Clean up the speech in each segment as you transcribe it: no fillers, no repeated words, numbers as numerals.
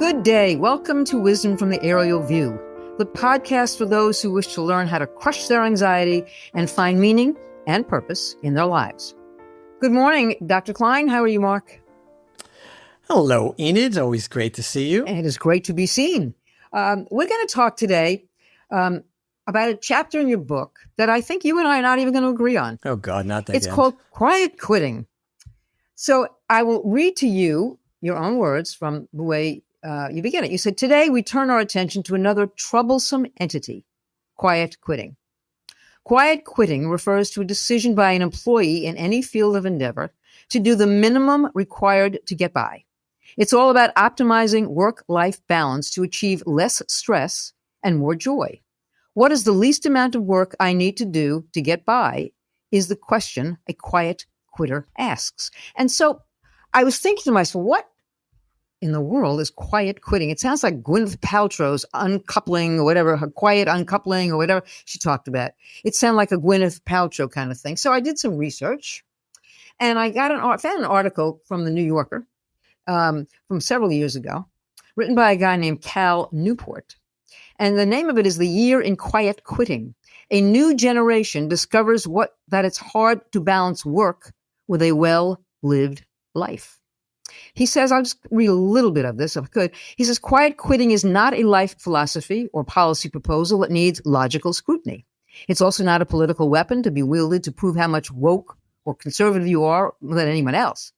Good day. Welcome to Wisdom from the Aerial View, the podcast for those who wish to learn how to crush their anxiety and find meaning and purpose in their lives. Good morning, Dr. Klein. How are you, Mark? Hello, Enid. Always great to see you. It is great to be seen. We're going to talk today about a chapter in your book that I think you and I are not even going to agree on. Oh, God, not that. It's called Quiet Quitting. So I will read to you your own words from the way you begin it. You said, today we turn our attention to another troublesome entity, quiet quitting. Quiet quitting refers to a decision by an employee in any field of endeavor to do the minimum required to get by. It's all about optimizing work-life balance to achieve less stress and more joy. What is the least amount of work I need to do to get by is the question a quiet quitter asks. And so I was thinking to myself, what in the world is quiet quitting? It sounds like Gwyneth Paltrow's uncoupling or whatever, her quiet uncoupling or whatever she talked about. It sounded like a Gwyneth Paltrow kind of thing. So I did some research and I found an article from the New Yorker from several years ago, written by a guy named Cal Newport. And the name of it is The Year in Quiet Quitting. A new generation discovers that it's hard to balance work with a well-lived life. He says, I'll just read a little bit of this if I could. He says, quiet quitting is not a life philosophy or policy proposal that needs logical scrutiny. It's also not a political weapon to be wielded to prove how much woke or conservative you are than anyone else.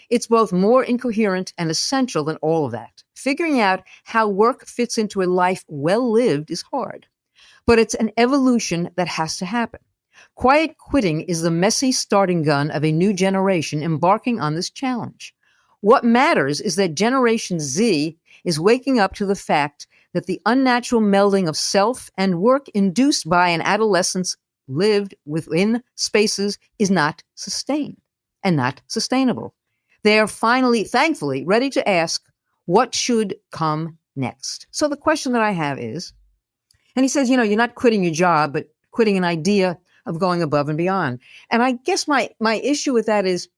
It's both more incoherent and essential than all of that. Figuring out how work fits into a life well lived is hard, but it's an evolution that has to happen. Quiet quitting is the messy starting gun of a new generation embarking on this challenge. What matters is that Generation Z is waking up to the fact that the unnatural melding of self and work induced by an adolescence lived within spaces is not sustained and not sustainable. They are finally, thankfully, ready to ask, what should come next? So the question that I have is, and he says, you're not quitting your job, but quitting an idea of going above and beyond. And I guess my issue with that is,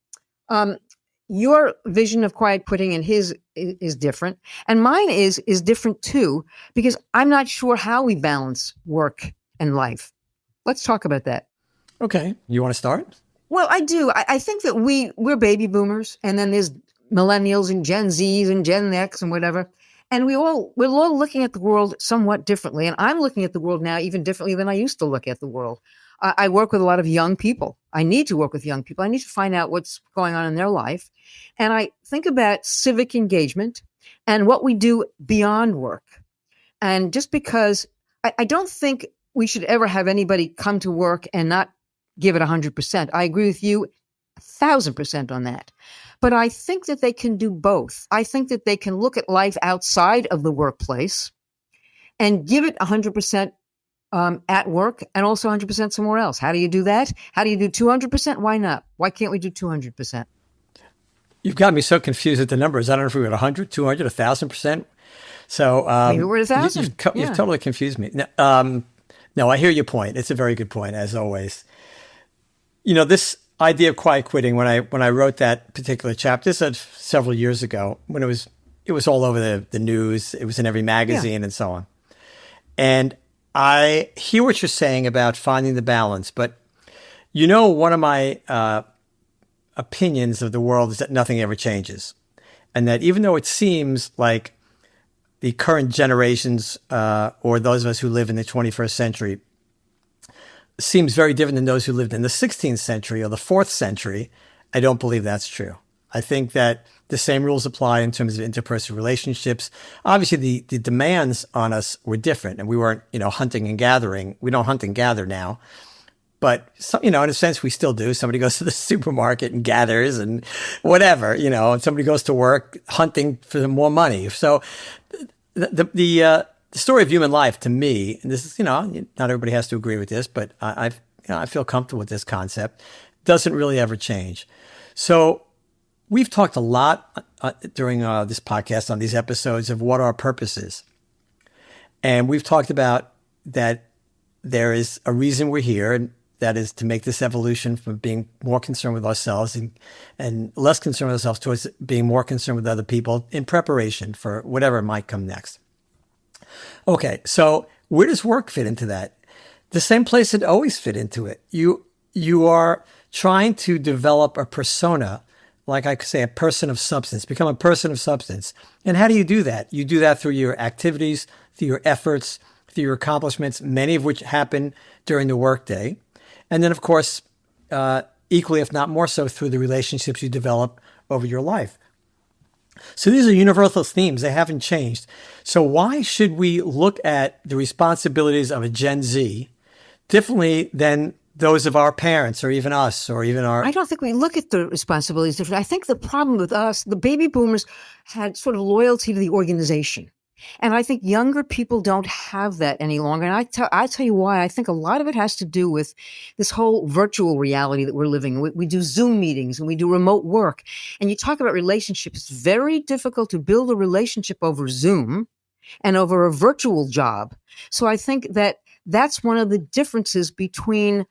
your vision of quiet quitting and his is different. And mine is different too, because I'm not sure how we balance work and life. Let's talk about that. Okay. You want to start? Well, I do. I think that we're baby boomers, and then there's millennials and Gen Zs and Gen X and whatever. And we're all looking at the world somewhat differently. And I'm looking at the world now even differently than I used to look at the world. I work with a lot of young people. I need to work with young people. I need to find out what's going on in their life. And I think about civic engagement and what we do beyond work. And just because I don't think we should ever have anybody come to work and not give it 100%. I agree with you 1,000% on that. But I think that they can do both. I think that they can look at life outside of the workplace and give it 100% at work and also 100% somewhere else. How do you do that? How do you do 200%? Why not? Why can't we do 200%? You've got me so confused with the numbers. I don't know if we were at 100, 200, 1,000%. So maybe we're at 1,000. You've totally confused me. No, I hear your point. It's a very good point, as always. This idea of quiet quitting, when I wrote that particular chapter, this was several years ago, when it was all over the news. It was in every magazine and so on. And I hear what you're saying about finding the balance, but one of my opinions of the world is that nothing ever changes. And that even though it seems like the current generations or those of us who live in the 21st century seems very different than those who lived in the 16th century or the 4th century, I don't believe that's true. I think that the same rules apply in terms of interpersonal relationships. Obviously, the demands on us were different, and we weren't, hunting and gathering. We don't hunt and gather now. But, in a sense, we still do. Somebody goes to the supermarket and gathers and whatever, and somebody goes to work hunting for more money. So the story of human life, to me, and this is, not everybody has to agree with this, but I feel comfortable with this concept, doesn't really ever change. So we've talked a lot during this podcast on these episodes of what our purpose is. And we've talked about that there is a reason we're here, and That is to make this evolution from being more concerned with ourselves and less concerned with ourselves towards being more concerned with other people in preparation for whatever might come next. Okay, so where does work fit into that? The same place it always fit into it. You are trying to develop a persona, like I could say, a person of substance, become a person of substance. And how do you do that? You do that through your activities, through your efforts, through your accomplishments, many of which happen during the workday. And then, of course, equally, if not more so, through the relationships you develop over your life. So these are universal themes. They haven't changed. So why should we look at the responsibilities of a Gen Z differently than those of our parents or even us or even our... I don't think we look at the responsibilities differently. I think the problem with us, the baby boomers had sort of loyalty to the organization. And I think younger people don't have that any longer. And I tell you why. I think a lot of it has to do with this whole virtual reality that we're living in. We do Zoom meetings and we do remote work. And you talk about relationships. It's very difficult to build a relationship over Zoom and over a virtual job. So I think that that's one of the differences between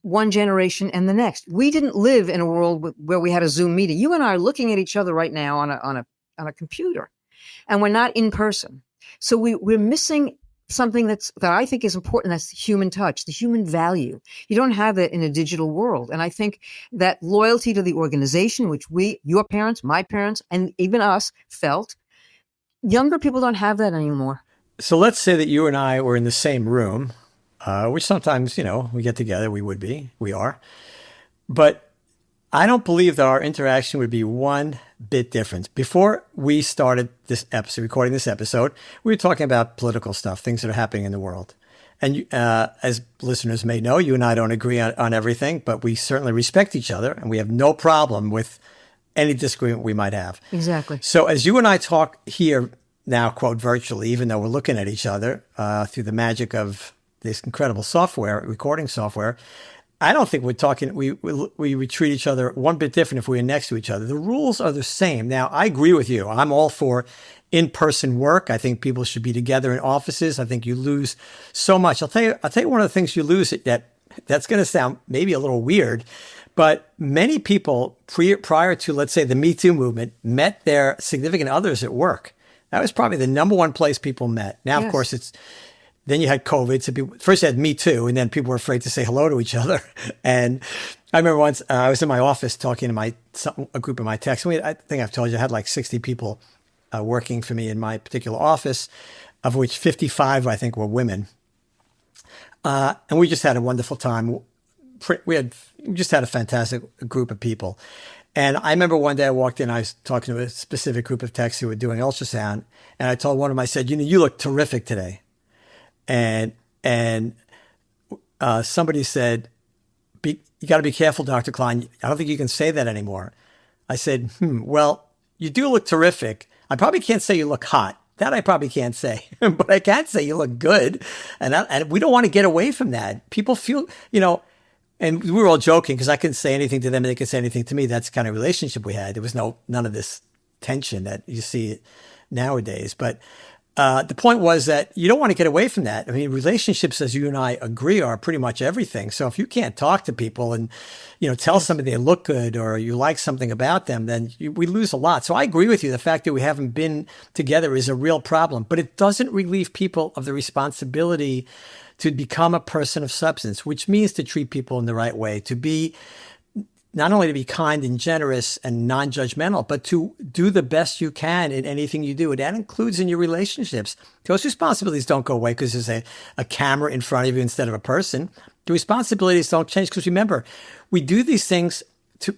one generation and the next. We didn't live in a world where we had a Zoom meeting. You and I are looking at each other right now on a computer. And we're not in person. So we're missing something that I think is important. That's the human touch, the human value. You don't have that in a digital world. And I think that loyalty to the organization, which your parents, my parents, and even us felt, younger people don't have that anymore. So let's say that you and I were in the same room, which sometimes, we get together, we are. But I don't believe that our interaction would be one bit different. Before we started recording this episode, we were talking about political stuff, things that are happening in the world. And as listeners may know, you and I don't agree on everything, but we certainly respect each other, and we have no problem with any disagreement we might have. Exactly. So as you and I talk here now, quote, virtually, even though we're looking at each other through the magic of this incredible software, recording software, I don't think we're talking, we treat each other one bit different if we were next to each other. The rules are the same. Now, I agree with you. I'm all for in-person work. I think people should be together in offices. I think you lose so much. I'll tell you one of the things you lose that's going to sound maybe a little weird, but many people prior to, let's say, the Me Too movement met their significant others at work. That was probably the number one place people met. Now, Of course, then you had COVID. So first you had Me Too, and then people were afraid to say hello to each other. And I remember once I was in my office talking to a group of my techs. I think I've told you I had like 60 people working for me in my particular office, of which 55, I think, were women. And we just had a wonderful time. We just had a fantastic group of people. And I remember one day I walked in, I was talking to a specific group of techs who were doing ultrasound. And I told one of them, I said, you look terrific today. And somebody said, you got to be careful, Dr. Klein. I don't think you can say that anymore. I said, well, you do look terrific. I probably can't say you look hot. That I probably can't say, but I can say you look good. And we don't want to get away from that. People feel, and we were all joking because I couldn't say anything to them and they could say anything to me. That's the kind of relationship we had. There was none of this tension that you see nowadays. But the point was that you don't want to get away from that. I mean, relationships, as you and I agree, are pretty much everything. So if you can't talk to people and, tell somebody they look good or you like something about them, then we lose a lot. So I agree with you. The fact that we haven't been together is a real problem, but it doesn't relieve people of the responsibility to become a person of substance, which means to treat people in the right way, to be not only to be kind and generous and non-judgmental, but to do the best you can in anything you do. And that includes in your relationships. Those responsibilities don't go away because there's a camera in front of you instead of a person. The responsibilities don't change because remember, we do these things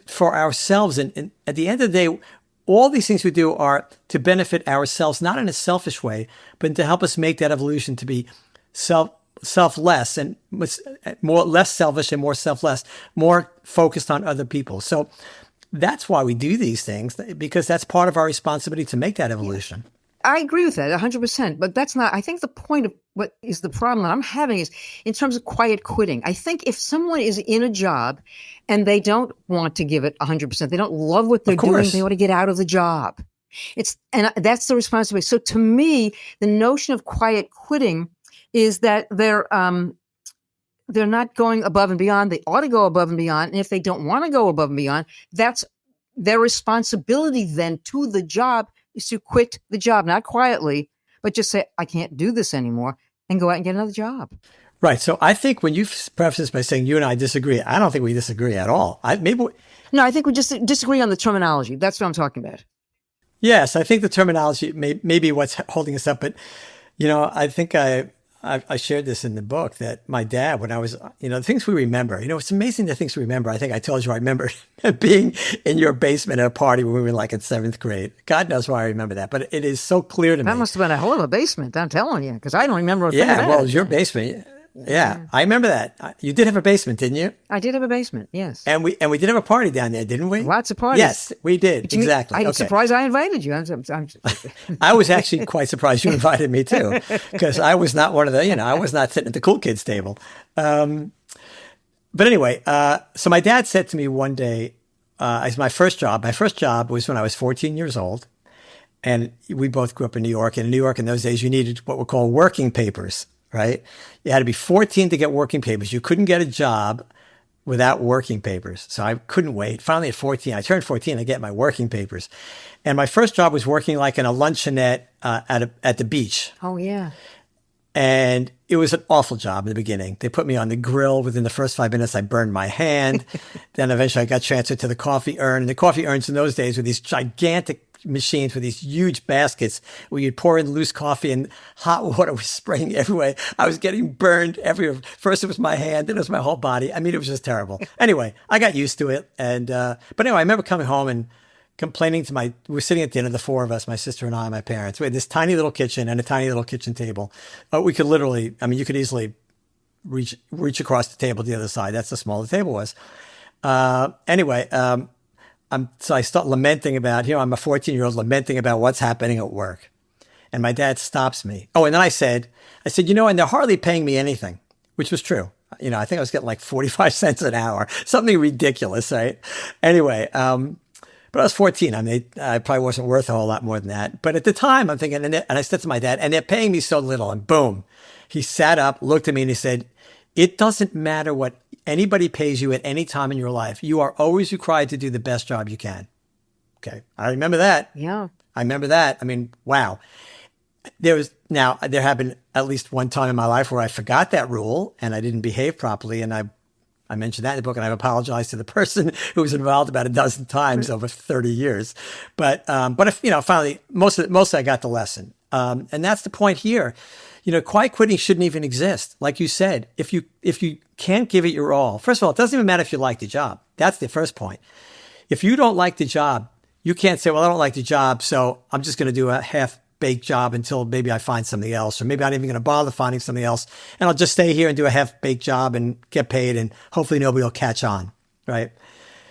for ourselves. And at the end of the day, all these things we do are to benefit ourselves, not in a selfish way, but to help us make that evolution to be selfless and less selfish and more selfless, more focused on other people. So that's why we do these things, because that's part of our responsibility to make that evolution. I agree with that 100%, but that's not, I think the point of what is the problem that I'm having is in terms of quiet quitting. I think if someone is in a job and they don't want to give it 100%, they don't love what they're doing, they want to get out of the job. And that's the responsibility. So to me, the notion of quiet quitting is that they're they're not going above and beyond. They ought to go above and beyond. And if they don't want to go above and beyond, that's their responsibility then to the job is to quit the job, not quietly, but just say, I can't do this anymore, and go out and get another job. Right. So I think when you preface this by saying you and I disagree, I don't think we disagree at all. No, I think we just disagree on the terminology. That's what I'm talking about. Yes, I think the terminology may be what's holding us up. But, I think I shared this in the book that my dad, when I was, the things we remember, it's amazing the things we remember. I think I told you I remember being in your basement at a party when we were like in 7th grade. God knows why I remember that, but it is so clear to me. That must have been a hell of a basement, I'm telling you, because I don't remember a thing Yeah, about well, it. it was your basement. Yeah, I remember that. You did have a basement, didn't you? I did have a basement, yes. And we did have a party down there, didn't we? Lots of parties. Yes, we did. Exactly. I'm Okay. surprised I invited you. I was actually quite surprised you invited me too, because I was not one of the, I was not sitting at the cool kids table. But anyway, so my dad said to me one day, as my first job was when I was 14 years old. And we both grew up in New York. And in New York in those days, you needed what were called working papers, right? You had to be 14 to get working papers. You couldn't get a job without working papers. So I couldn't wait. Finally at 14, I turned 14 to get my working papers. And my first job was working like in a luncheonette at the beach. Oh, yeah. And it was an awful job in the beginning. They put me on the grill. Within the first 5 minutes, I burned my hand. Then eventually I got transferred to the coffee urn. And the coffee urns in those days were these gigantic machines with these huge baskets where you'd pour in loose coffee and hot water was spraying everywhere. I was getting burned everywhere. First it was my hand, then it was my whole body. I mean, it was just terrible. Anyway, I got used to it. And, but anyway, I remember coming home and complaining to we were sitting at dinner, the 4 of us, my sister and I, and my parents. We had this tiny little kitchen and a tiny little kitchen table. We could literally, you could easily reach across the table to the other side. That's how small the table was. Anyway, so I start lamenting about, I'm a 14-year-old lamenting about what's happening at work. And my dad stops me. Oh, and then I said, and they're hardly paying me anything, which was true. I think I was getting like 45 cents an hour, something ridiculous, right? Anyway, but I was 14. I probably wasn't worth a whole lot more than that. But at the time, I'm thinking, and I said to my dad, and they're paying me so little. And boom, he sat up, looked at me, and he said, it doesn't matter what anybody pays you at any time in your life. You are always required to do the best job you can. Okay. I remember that. Yeah. I remember that. Wow. There have been at least one time in my life where I forgot that rule and I didn't behave properly. And I mentioned that in the book, and I've apologized to the person who was involved about a dozen times over 30 years. But if, finally, most I got the lesson. And that's the point here. Quiet quitting shouldn't even exist. Like you said, if you can't give it your all, first of all, it doesn't even matter if you like the job. That's the first point. If you don't like the job, you can't say, well, I don't like the job, so I'm just going to do a half-baked job until maybe I find something else, or maybe I'm not even going to bother finding something else, and I'll just stay here and do a half-baked job and get paid, and hopefully nobody will catch on, right?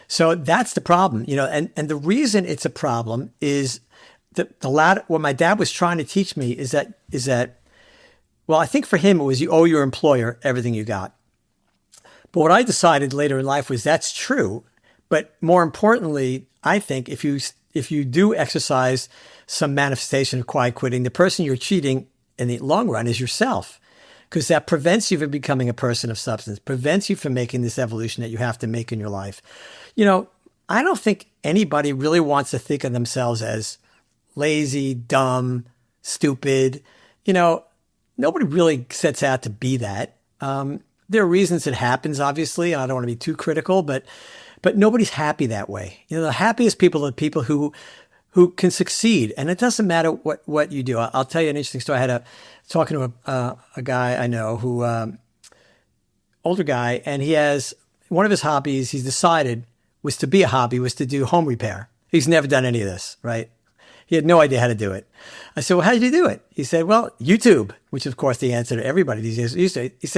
So that's the problem, and the reason it's a problem is what my dad was trying to teach me is that, well, I think for him it was you owe your employer everything you got. But what I decided later in life was that's true. But more importantly, I think if you do exercise some manifestation of quiet quitting, the person you're cheating in the long run is yourself, because that prevents you from becoming a person of substance, prevents you from making this evolution that you have to make in your life. I don't think anybody really wants to think of themselves as lazy, dumb, stupid. Nobody really sets out to be that. There are reasons it happens, obviously, and I don't want to be too critical, but nobody's happy that way. The happiest people are people who can succeed, and it doesn't matter what you do. I'll tell you an interesting story. I had talking to a guy I know who older guy, and he has one of his hobbies. He's decided was to do home repair. He's never done any of this, right? He had no idea how to do it. I said, well, how did you do it? He said, well, YouTube, which is, of course, the answer to everybody these days.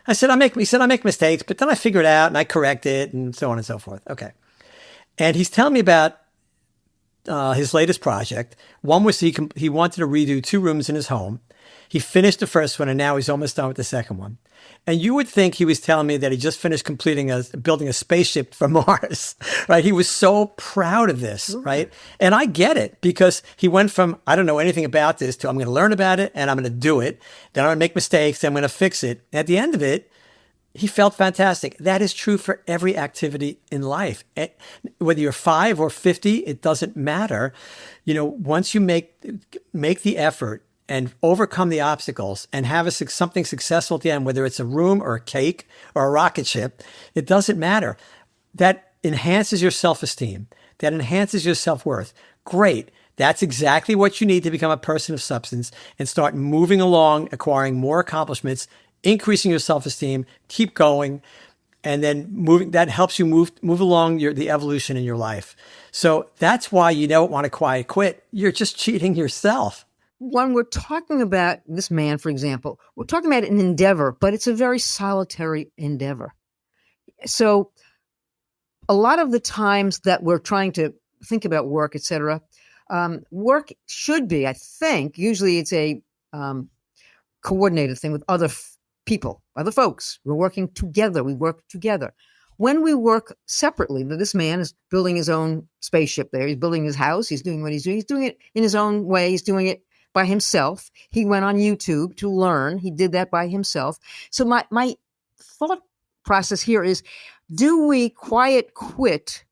I said, I make mistakes, but then I figure it out and I correct it and so on and so forth. Okay. And he's telling me about his latest project. One was he wanted to redo 2 rooms in his home. He finished the first one and now he's almost done with the second one. And you would think he was telling me that he just finished building a spaceship for Mars, right? He was so proud of this, right? And I get it, because he went from, I don't know anything about this, to I'm going to learn about it and I'm going to do it. Then I'm going to make mistakes. Then I'm going to fix it. And at the end of it, He felt fantastic. That is true for every activity in life. Whether you're 5 or 50, it doesn't matter. Once you make the effort and overcome the obstacles and have something successful at the end, whether it's a room or a cake or a rocket ship, it doesn't matter. That enhances your self-esteem. That enhances your self-worth. Great. That's exactly what you need to become a person of substance and start moving along, acquiring more accomplishments, increasing your self-esteem, keep going, and then moving. That helps you move along the evolution in your life. So that's why you don't want to quiet quit. You're just cheating yourself. When we're talking about this man, for example, we're talking about an endeavor, but it's a very solitary endeavor. So a lot of the times that we're trying to think about work, etc., work should be, I think, usually it's a coordinated thing with other people, other folks. We're working together. We work together. When we work separately, this man is building his own spaceship there. He's building his house. He's doing what he's doing. He's doing it in his own way. He's doing it by himself. He went on YouTube to learn. He did that by himself. So my thought process here is, do we quiet quit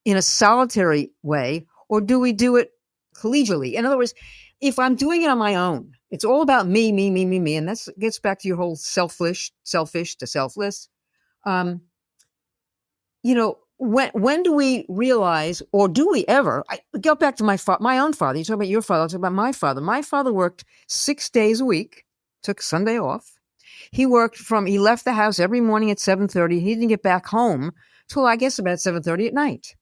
in a solitary way, or do we do it collegially? In other words, if I'm doing it on my own, it's all about me, me, me, me, me. And that gets back to your whole selfish to selfless. When do we realize, or do we ever, I go back to my own father. You talk about your father, I'll talk about my father. My father worked 6 days a week, took Sunday off. He left the house every morning at 7:30. He didn't get back home till, I guess, about 7:30 at night.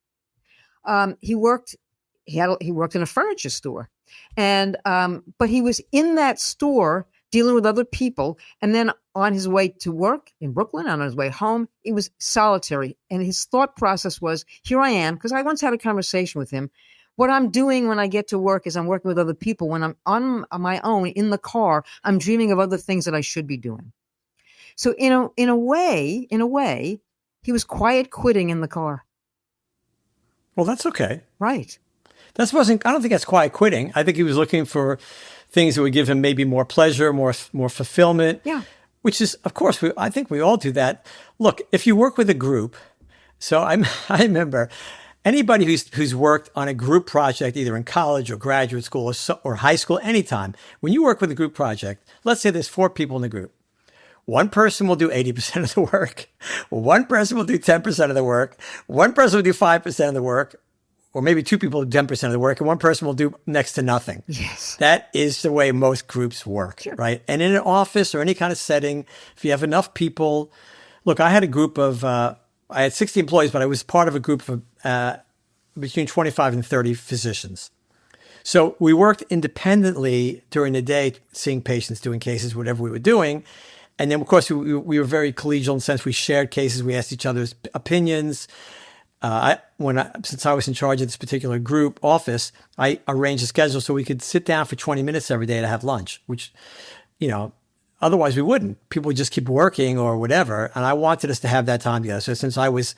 He worked in a furniture store, but he was in that store dealing with other people. And then on his way to work in Brooklyn, on his way home, he was solitary. And his thought process was, here I am, because I once had a conversation with him. What I'm doing when I get to work is I'm working with other people. When I'm on my own in the car, I'm dreaming of other things that I should be doing. So in a way, he was quiet quitting in the car. Well, that's okay. Right. I don't think that's quiet quitting. I think he was looking for things that would give him maybe more pleasure, more fulfillment. Yeah. Which is, of course, I think we all do that. Look, if you work with a group, so I remember anybody who's worked on a group project, either in college or graduate school or high school, anytime, when you work with a group project, let's say there's 4 people in the group. One person will do 80% of the work. One person will do 10% of the work. One person will do 5% of the work. Or maybe 2 people do 10% of the work, and one person will do next to nothing. Yes. That is the way most groups work, sure. Right? And in an office or any kind of setting, if you have enough people, look, I had a group of, I had 60 employees, but I was part of a group of between 25 and 30 physicians. So we worked independently during the day, seeing patients, doing cases, whatever we were doing. And then, of course, we were very collegial in the sense we shared cases. We asked each other's opinions. Since I was in charge of this particular group office, I arranged a schedule so we could sit down for 20 minutes every day to have lunch, which, otherwise we wouldn't. People would just keep working or whatever. And I wanted us to have that time together. So since I was,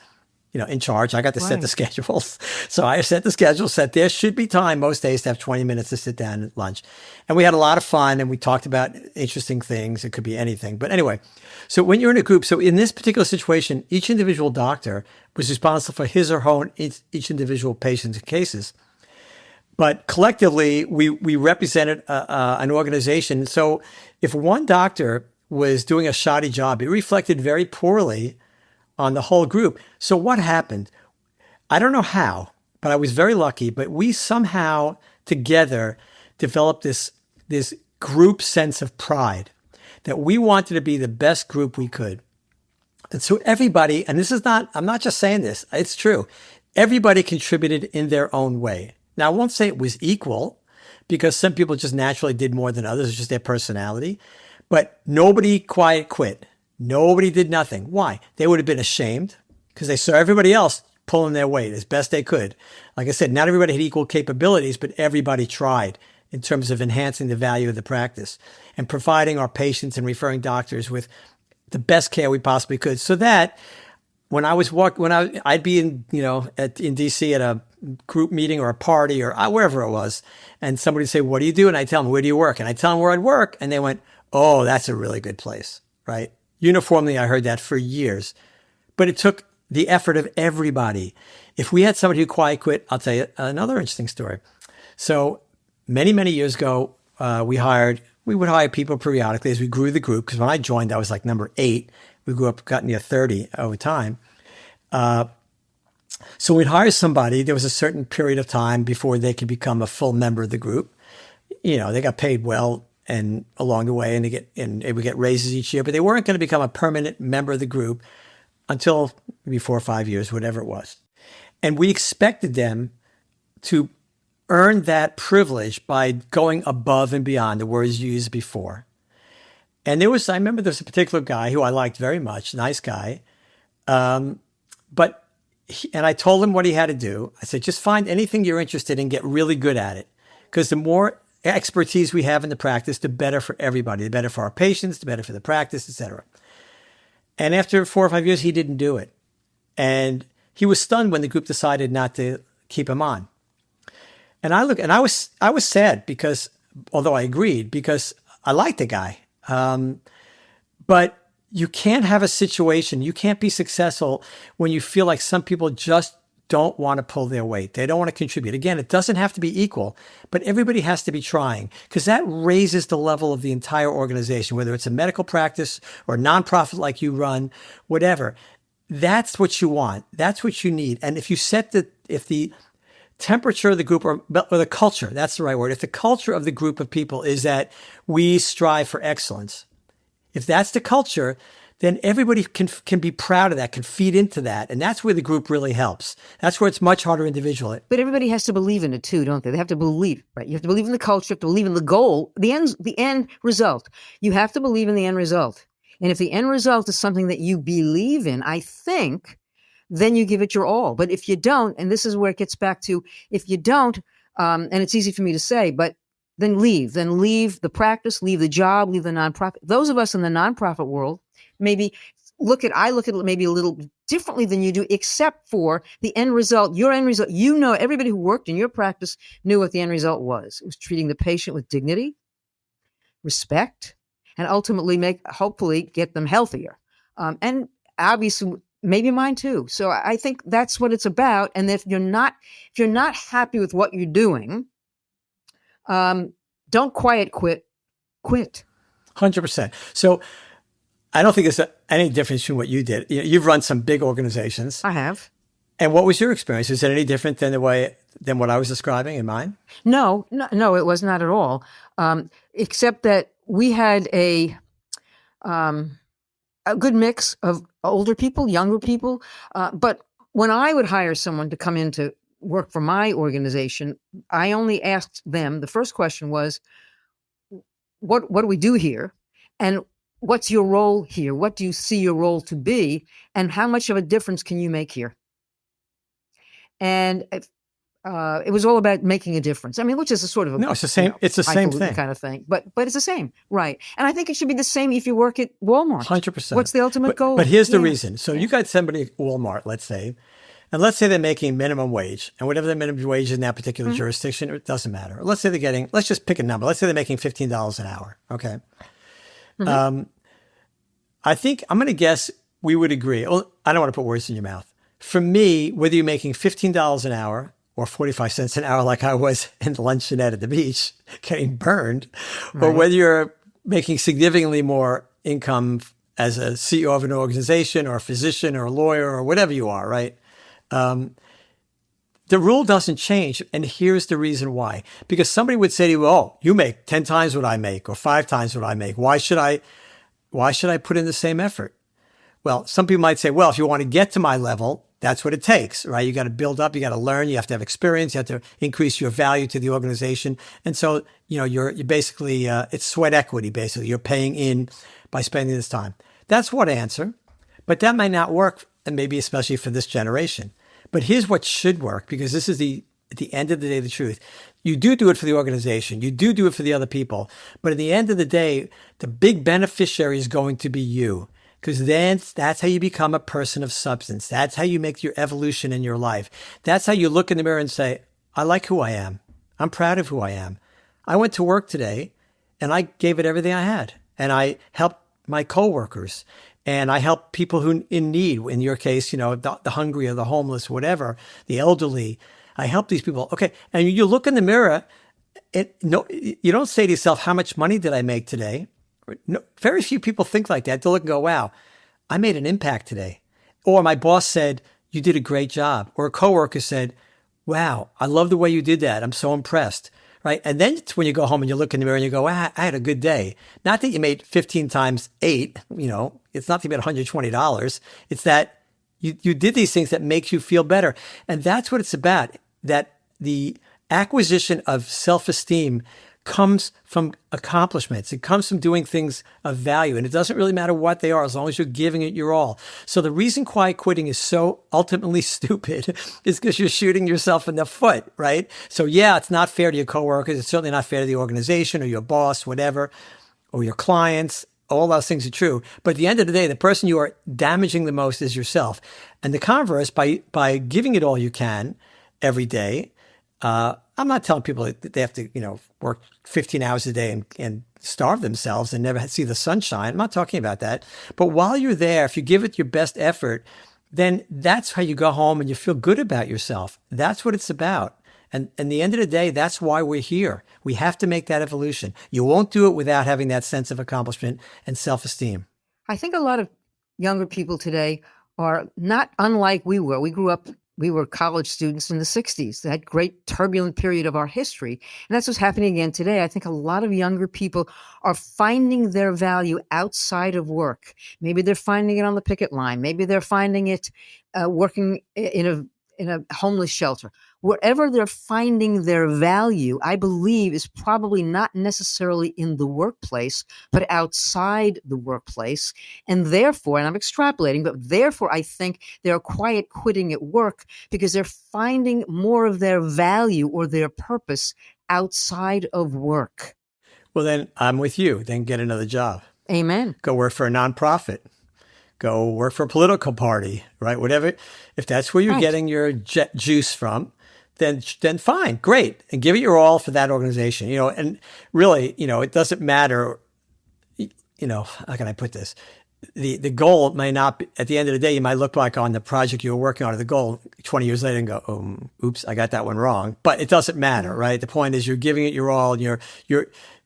in charge, I got to set the schedules. So I set the schedule, said there should be time most days to have 20 minutes to sit down at lunch. And we had a lot of fun and we talked about interesting things. It could be anything. But anyway, so when you're in a group, so in this particular situation, each individual doctor was responsible for his or her own, each individual patient's cases. But collectively, we represented an organization. So if one doctor was doing a shoddy job, it reflected very poorly on the whole group. So what happened? I don't know how, but I was very lucky. But we somehow together developed this group sense of pride that we wanted to be the best group we could. And so everybody, and I'm not just saying this, it's true. Everybody contributed in their own way. Now, I won't say it was equal because some people just naturally did more than others. It's just their personality. But nobody quiet quit. Nobody did nothing. Why? They would have been ashamed because they saw everybody else pulling their weight as best they could. Like I said, not everybody had equal capabilities, but everybody tried in terms of enhancing the value of the practice and providing our patients and referring doctors with the best care we possibly could. So that when I'd be in DC at a group meeting or a party or wherever it was, and somebody would say, "What do you do?" And I tell them, "Where do you work?" And I tell them where I'd work, and they went, "Oh, that's a really good place," right? Uniformly, I heard that for years. But it took the effort of everybody. If we had somebody who quiet quit, I'll tell you another interesting story. So many, many years ago, we would hire people periodically as we grew the group. Because when I joined, I was like number 8. We grew up, got near 30 over time. So we'd hire somebody. There was a certain period of time before they could become a full member of the group. They got paid well and along the way, and they would get raises each year, but they weren't going to become a permanent member of the group until maybe 4 or 5 years, whatever it was. And we expected them to earn that privilege by going above and beyond the words you used before. And I remember there was a particular guy who I liked very much, nice guy. And I told him what he had to do. I said, just find anything you're interested in, get really good at it. Because the more expertise we have in the practice, the better for everybody, the better for our patients, the better for the practice, etc. And after 4 or 5 years, he didn't do it. And he was stunned when the group decided not to keep him on. And I was sad because, although I agreed, because I liked the guy. But you can't have a situation, you can't be successful when you feel like some people just don't want to pull their weight. They don't want to contribute. Again, it doesn't have to be equal, but everybody has to be trying, because that raises the level of the entire organization, whether it's a medical practice or a nonprofit like you run, whatever. That's what you want. That's what you need. And if the temperature of the group or the culture, that's the right word. If the culture of the group of people is that we strive for excellence, if that's the culture, then everybody can be proud of that, can feed into that. And that's where the group really helps. That's where it's much harder individually. But everybody has to believe in it too, don't they? They have to believe, right? You have to believe in the culture, you have to believe in the goal, the end result. You have to believe in the end result. And if the end result is something that you believe in, I think, then you give it your all. But if you don't, and this is where it gets back to, if you don't, and it's easy for me to say, but then leave the practice, leave the job, leave the nonprofit. Those of us in the nonprofit world, maybe I look at it maybe a little differently than you do, except for the end result, your end result. Everybody who worked in your practice knew what the end result was. It was treating the patient with dignity, respect, and ultimately hopefully get them healthier. And obviously, maybe mine too. So I think that's what it's about. And if you're not happy with what you're doing, don't quit. 100%. So I don't think there's any difference between what you did. You've run some big organizations. I have. And what was your experience? Is it any different than what I was describing in mine? No, it was not at all. Except that we had a good mix of older people, younger people. But when I would hire someone to come in to work for my organization, I only asked them, the first question was, what do we do here? And what's your role here? What do you see your role to be? And how much of a difference can you make here? And it was all about making a difference. I mean, which is a sort of no, it's the same. It's the same thing, kind of thing. But it's the same, right? And I think it should be the same if you work at Walmart. 100%. What's the ultimate goal? But here's the reason. So you got somebody at Walmart, let's say, and let's say they're making minimum wage, and whatever the minimum wage is in that particular jurisdiction, it doesn't matter. Let's say let's just pick a number. Let's say they're making $15 an hour. Okay. I think I'm going to guess we would agree. Well, I don't want to put words in your mouth. For me, whether you're making $15 an hour or 45 cents an hour, like I was in the luncheonette at the beach getting burned, or whether you're making significantly more income as a CEO of an organization or a physician or a lawyer or whatever you are, right? The rule doesn't change. And here's the reason why. Because somebody would say to you, oh, you make 10 times what I make or 5 times what I make. Why should I put in the same effort? Well, some people might say, well, if you want to get to my level, that's what it takes, right? You got to build up, you got to learn, you have to have experience, you have to increase your value to the organization. And so, you're basically, it's sweat equity, basically. You're paying in by spending this time. That's one answer, but that might not work, and maybe especially for this generation. But here's what should work, because this is at the end of the day, the truth. You do it for the organization. You do it for the other people. But at the end of the day, the big beneficiary is going to be you. Because then that's how you become a person of substance. That's how you make your evolution in your life. That's how you look in the mirror and say, I like who I am. I'm proud of who I am. I went to work today and I gave it everything I had. And I helped my coworkers. and I help people who in need. In your case, the hungry or the homeless, whatever, the elderly. I help these people. Okay. And you look in the mirror, no, you don't say to yourself, how much money did I make today? No, very few people think like that. They'll look and go, wow, I made an impact today. Or my boss said, you did a great job. Or a coworker said, wow, I love the way you did that. I'm so impressed. Right. And then it's when you go home and you look in the mirror and you go, I had a good day. Not that you made 15 times 8, it's not that you made $120. It's that you did these things that make you feel better. And that's what it's about, that the acquisition of self-esteem comes from accomplishments. It comes from doing things of value. And it doesn't really matter what they are, as long as you're giving it your all. So the reason quiet quitting is so ultimately stupid is because you're shooting yourself in the foot, right? So yeah, it's not fair to your coworkers. It's certainly not fair to the organization or your boss, whatever, or your clients. All those things are true. But at the end of the day, the person you are damaging the most is yourself. And the converse, by giving it all you can every day, I'm not telling people that they have to, work 15 hours a day and starve themselves and never see the sunshine. I'm not talking about that. But while you're there, if you give it your best effort, then that's how you go home and you feel good about yourself. That's what it's about. And at the end of the day, that's why we're here. We have to make that evolution. You won't do it without having that sense of accomplishment and self-esteem. I think a lot of younger people today are not unlike we were. We were college students in the 60s, that great turbulent period of our history. And that's what's happening again today. I think a lot of younger people are finding their value outside of work. Maybe they're finding it on the picket line. Maybe they're finding it working in a homeless shelter. Wherever they're finding their value, I believe, is probably not necessarily in the workplace, but outside the workplace. And therefore, and I'm extrapolating, but therefore I think they're quiet quitting at work because they're finding more of their value or their purpose outside of work. Well, then I'm with you. Then get another job. Amen. Go work for a nonprofit. Go work for a political party, right? Whatever. If that's where you're getting your juice from, then fine, great. And give it your all for that organization, and really, it doesn't matter, how can I put this? The goal may not be, at the end of the day, you might look back on the project you were working on or the goal 20 years later and go, oops, I got that one wrong. But it doesn't matter, right? The point is you're giving it your all and you're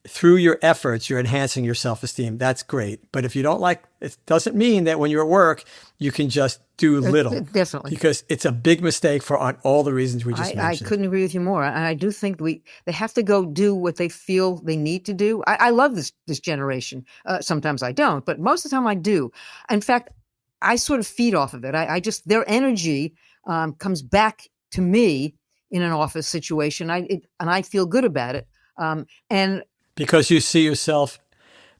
through your efforts, you're enhancing your self-esteem. That's great. But if you don't it doesn't mean that when you're at work, you can just do little. Definitely. Because it's a big mistake on all the reasons we just mentioned. I couldn't agree with you more. And I do think they have to go do what they feel they need to do. I love this generation. Sometimes I don't, but most of the time I do. In fact, I sort of feed off of it. Their energy comes back to me in an office situation. And I feel good about it. And because you see yourself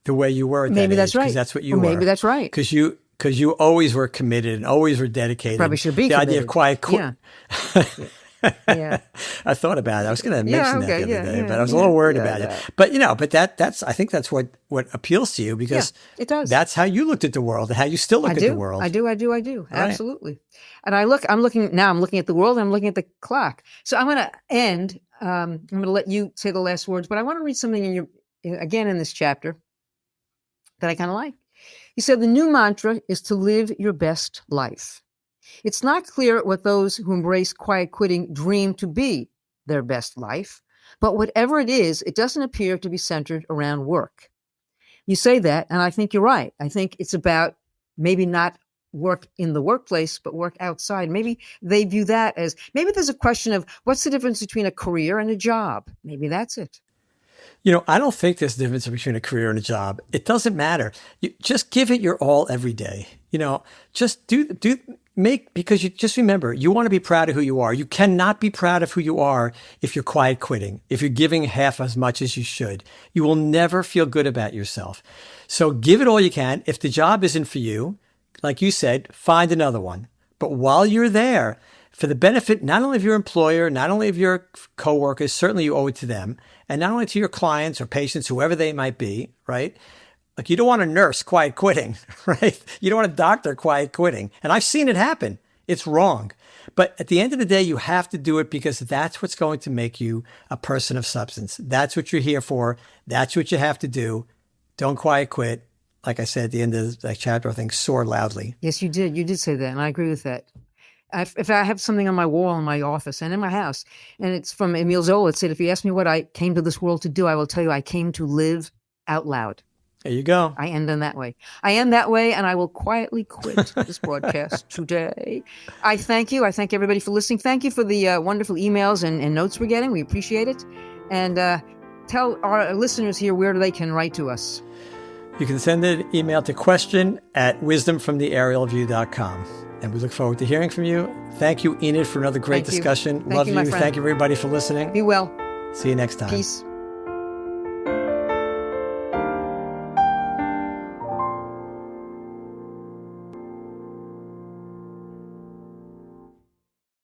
the way you were at that age. Maybe that's right. Because that's what you were. Maybe that's right. Because you always were committed and always were dedicated. Probably should be the committed. idea of quiet quit. Yeah. I thought about it. I was going to mention that the other day, but I was a little worried about it. But I think that's what appeals to you because it does. That's how you looked at the world and how you still look at the world. I do. Right. Absolutely. And I'm looking at the world and I'm looking at the clock. So I'm going to end. I'm going to let you say the last words, but I want to read something in this chapter that I kind of like. He said, the new mantra is to live your best life. It's not clear what those who embrace quiet quitting dream to be their best life, but whatever it is, it doesn't appear to be centered around work. You say that, and I think you're right. I think it's about maybe not work in the workplace, but work outside. Maybe they view that as, maybe there's a question of what's the difference between a career and a job? Maybe that's it. I don't think there's a difference between a career and a job. It doesn't matter. You just give it your all every day. Just because you just remember, you want to be proud of who you are. You cannot be proud of who you are if you're quiet quitting, if you're giving half as much as you should. You will never feel good about yourself. So give it all you can. If the job isn't for you, like you said, find another one. But while you're there, for the benefit not only of your employer, not only of your coworkers, certainly you owe it to them, and not only to your clients or patients, whoever they might be, right? Like you don't want a nurse quiet quitting, right? You don't want a doctor quiet quitting. And I've seen it happen. It's wrong. But at the end of the day, you have to do it because that's what's going to make you a person of substance. That's what you're here for. That's what you have to do. Don't quiet quit. like I said at the end of that chapter, I think soar loudly. Yes, you did. You did say that, and I agree with that. If I have something on my wall in my office and in my house, and it's from Emile Zola, it said, if you ask me what I came to this world to do, I will tell you I came to live out loud. There you go. I end in that way. I end that way, and I will quietly quit this broadcast today. I thank you. I thank everybody for listening. Thank you for the wonderful emails and notes we're getting. We appreciate it. And tell our listeners here where they can write to us. You can send an email to question@wisdomfromtheaerialview.com. And we look forward to hearing from you. Thank you, Enid, for another great discussion. Love you. Thank you, everybody, for listening. Be well. See you next time. Peace.